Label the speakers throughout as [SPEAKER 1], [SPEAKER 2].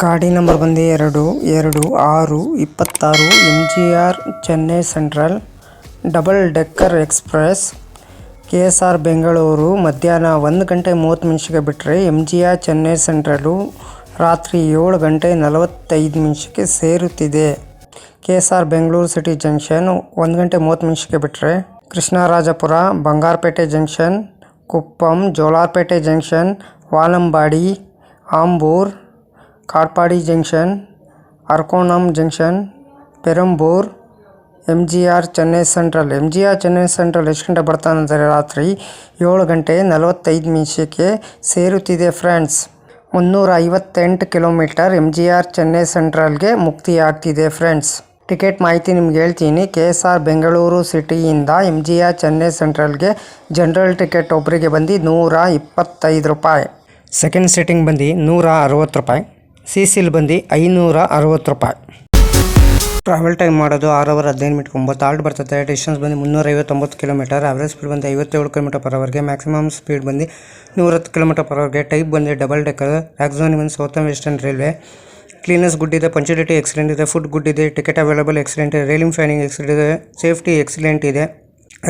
[SPEAKER 1] ಗಾಡಿ ನಂಬರ್ ಬಂದು 2226 MGR Chennai central double decker express KSR Bengaluru ಮಧ್ಯಾಹ್ನ 1 ಗಂಟೆ 30 ನಿಮಿಷಕ್ಕೆ ಬಿಟ್ಟರೆ MGR ಚೆನ್ನೈ ಸೆಂಟ್ರಲು ರಾತ್ರಿ 7 ಗಂಟೆ 45 ನಿಮಿಷಕ್ಕೆ ಸೇರುತ್ತಿದೆ. KSR ಬೆಂಗಳೂರು ಸಿಟಿ ಜಂಕ್ಷನ್ 1 ಗಂಟೆ 30 ನಿಮಿಷಕ್ಕೆ ಬಿಟ್ಟರೆ Krishnarajapura, Bangarapete junction, Kuppam, Jolarpet junction, Valambadi, Ambur, Katpadi junction, Arakkonam junction, Perambur, MGR Chennai central. MGR Chennai central ಎಷ್ಟು ಗಂಟೆ ಬರ್ತಾನಂದರೆ ರಾತ್ರಿ 7 ಗಂಟೆ 45 ನಿಮಿಷಕ್ಕೆ ಸೇರುತ್ತಿದೆ ಫ್ರೆಂಡ್ಸ್. 358 ಕಿಲೋಮೀಟರ್ MGR ಚೆನ್ನೈ ಸೆಂಟ್ರಲ್ಗೆ ಮುಕ್ತಿಯಾಗ್ತಿದೆ ಫ್ರೆಂಡ್ಸ್. ಟಿಕೆಟ್ ಮಾಹಿತಿ ನಿಮ್ಗೆ ಹೇಳ್ತೀನಿ. KSR ಬೆಂಗಳೂರು ಸಿಟಿಯಿಂದ MGR ಚೆನ್ನೈ ಸೆಂಟ್ರಲ್ಗೆ ಜನರಲ್ ಟಿಕೆಟ್ ಒಬ್ಬರಿಗೆ ಬಂದು 125 ರೂಪಾಯಿ, ಸೆಕೆಂಡ್ ಸೀಟಿಂಗ್ ಬಂದು 160 ರೂಪಾಯಿ, CCL ಬಂದು 560 ರೂಪಾಯಿ. ಟ್ರಾವೆಲ್ ಟೈಮ್ ಮಾಡೋದು 6 ಅವರ್ 15 ಮಿನಿಟ್ 9 ಹಾಲ್ಟ್ ಬರ್ತದೆ. ಡಿಸ್ಟೆನ್ಸ್ ಬಂದು 359 ಕಿಲೋಮೀಟರ್. ಆವ್ರೇಜ್ ಸ್ಪೀಡ್ ಬಂದು 57 ಕಿಲೋಮೀಟರ್ ಪರ್ ಅವರ್ಗೆ. ಮ್ಯಾಕ್ಸಿಮಮ್ ಸ್ಪೀಡ್ ಬಂದು 110 ಕಿಲೋಮೀಟರ್ ಪರ್ ಅವರ್ಗೆ. ಟೈಪ್ ಬಂದು ಡಬಲ್ ಡೆಕ್ಕರ್. ಆಕ್ಸೋನಿ ಬಂದು southern western railway. Cleanness good ಇದೆ, ಪಂಚುಲಿಟಿ ಎಕ್ಸಲೆಂಟ್ ಇದೆ, ಫುಡ್ ಗುಡ್ ಇದೆ, ಟಿಕೆಟ್ ಅವೈಲೇಬಲ್ ಎಕ್ಸಲೆಂಟ್ ಇದೆ, ರೈಲಿಂಗ್ ಫ್ಯಾನಿಂಗ್ ಎಕ್ಸಲೆಂಟ್ ಇದೆ, ಸೇಫ್ಟಿ ಎಕ್ಸಲೆಂಟ್ ಇದೆ.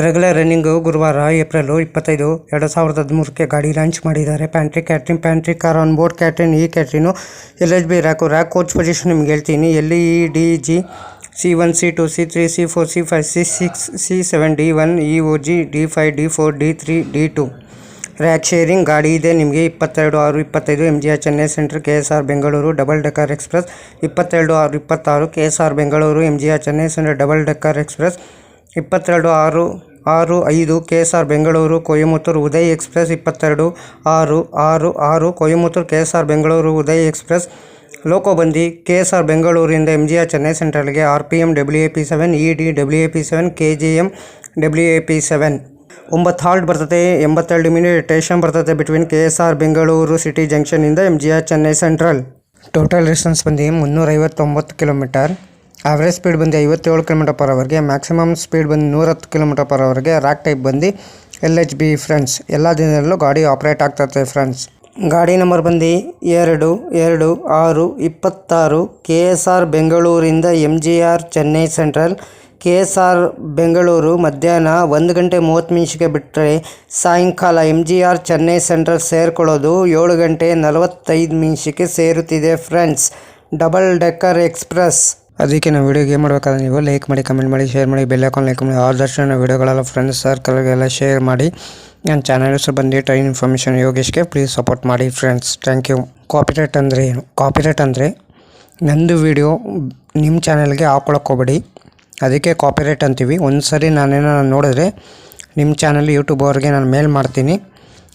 [SPEAKER 1] ರೆಗ್ಯುಲರ್ ರನ್ನಿಂಗು ಗುರುವಾರ ಏಪ್ರಿಲ್ 25, 2013ಕ್ಕೆ ಗಾಡಿ ಲಾಂಚ್ ಮಾಡಿದ್ದಾರೆ. Pantry car on board ಕ್ಯಾಟ್ರಿನ್. ಈ ಕ್ಯಾಟ್ರಿನು LHB ರ್ಯಾಕ್ ಕೋಚ್ ಪೊಸಿಷನ್ ನಿಮ್ಗೆ ಹೇಳ್ತೀನಿ. LEDG C1, C2, C3, C4, C5, C6, C7, D1, EOG, D5, D4, D3, D2. Rack sharing ಗಾಡಿ ಇದೆ ನಿಮಗೆ. 22/6/25 MGR Chennai central KSR Bengaluru double decker express. 22/6/26 KSR Bengaluru MGR Chennai central double decker express. 22/6/5 KSR Bengaluru Coimbatore Uday express. 22/6/6 Coimbatore KSR Bengaluru Uday express. Loco ಬಂದು KSR ಬೆಂಗಳೂರಿಂದ MGR Chennai ಸೆಂಟ್ರಲ್ಗೆ RPM WAP7, ED WAP7, KGM WAP7. 9 halt ಬರ್ತದೆ. 82 minute station ಬರ್ತದೆ between KSR Bengaluru city ಜಂಕ್ಷನಿಂದ MGR Chennai central. Total distance ಬಂದು 359 kilometre. Average speed ಬಂದು 57 kilometre per ಅವರ್ಗೆ. Maximum speed ಬಂದು 110 ಕಿಲೋಮೀಟರ್ ಪರ್ ಅವರ್ಗೆ. ರ್ಯಾಕ್ ಟೈಪ್ ಬಂದು LHB ಫ್ರೆಂಡ್ಸ್. ಎಲ್ಲ ದಿನದಲ್ಲೂ ಗಾಡಿ ಆಪ್ರೇಟ್ ಆಗ್ತದೆ ಫ್ರೆಂಡ್ಸ್. ಗಾಡಿ ನಂಬರ್ ಬಂದು 2226 KSR ಬೆಂಗಳೂರಿಂದ MGR Chennai central. KSR Bengaluru ಮಧ್ಯಾಹ್ನ 1 ಗಂಟೆ 30 ನಿಮಿಷಕ್ಕೆ ಬಿಟ್ಟರೆ ಸಾಯಂಕಾಲ MGR ಚೆನ್ನೈ ಸೆಂಟ್ರಲ್ ಸೇರ್ಕೊಳ್ಳೋದು 7 ಗಂಟೆ 45 ನಿಮಿಷಕ್ಕೆ ಸೇರುತ್ತಿದೆ ಫ್ರೆಂಡ್ಸ್. Double decker express. ಅದಕ್ಕೆ ನಾವು ವೀಡಿಯೋಗೆ ಏನು ಮಾಡಬೇಕಾದ್ರೆ ನೀವು ಲೈಕ್ ಮಾಡಿ, ಕಮೆಂಟ್ ಮಾಡಿ, ಶೇರ್ ಮಾಡಿ, ಬೆಲ್ ಐಕಾನ್ ಲೈಕ್ ಮಾಡಿ. ಆದಷ್ಟು ನನ್ನ ವೀಡಿಯೋಗಳೆಲ್ಲ ಫ್ರೆಂಡ್ಸ್ ಸರ್ಕಲ್ಗೆಲ್ಲ ಶೇರ್ ಮಾಡಿ. ನನ್ನ ಚಾನಲ್ ಹೆಸರು ಬಂದು ಟ್ರೈನ್ ಇನ್ಫಾರ್ಮೇಷನ್ ಯೋಗೇಶ್ಗೆ ಪ್ಲೀಸ್ ಸಪೋರ್ಟ್ ಮಾಡಿ ಫ್ರೆಂಡ್ಸ್. Thank you. ಕಾಪಿರೈಟ್ ಅಂದರೆ ಏನು? ಕಾಪಿರೈಟ್ ಅಂದರೆ ನಂದು ವೀಡಿಯೋ ನಿಮ್ಮ ಚಾನಲ್ಗೆ ಹಾಕೊಳಕ್ಕೆ ಹೋಗ್ಬೇಡಿ, ಅದಕ್ಕೆ ಕಾಪಿರೈಟ್ ಅಂತೀವಿ. ಒಂದು ಸರಿ ನಾನೇನೋ ನೋಡಿದ್ರೆ ನಿಮ್ಮ ಚಾನಲ್ ಯೂಟ್ಯೂಬ್ ಅವ್ರಿಗೆ ನಾನು ಮೇಲ್ ಮಾಡ್ತೀನಿ,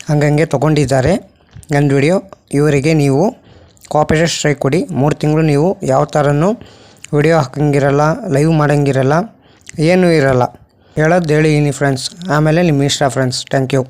[SPEAKER 1] ಹಂಗಂಗೆ ತೊಗೊಂಡಿದ್ದಾರೆ ನನ್ನ ವೀಡಿಯೋ. ಇವರಿಗೆ ನೀವು ಕಾಪಿರೈಟ್ ಸ್ಟ್ರೈಕ್ ಕೊಡಿ. 3 ತಿಂಗಳು ನೀವು ಯಾವ ಥರನೂ ವಿಡಿಯೋ ಹಾಕಂಗಿರಲ್ಲ, ಲೈವ್ ಮಾಡೋಂಗಿರಲ್ಲ, ಏನೂ ಇರಲ್ಲ. ಹೇಳೋದು ಹೇಳಿದ್ದೀನಿ ಫ್ರೆಂಡ್ಸ್. ಆಮೇಲೆ ನಿಮ್ಮ ಇಷ್ಟ ಫ್ರೆಂಡ್ಸ್. Thank you.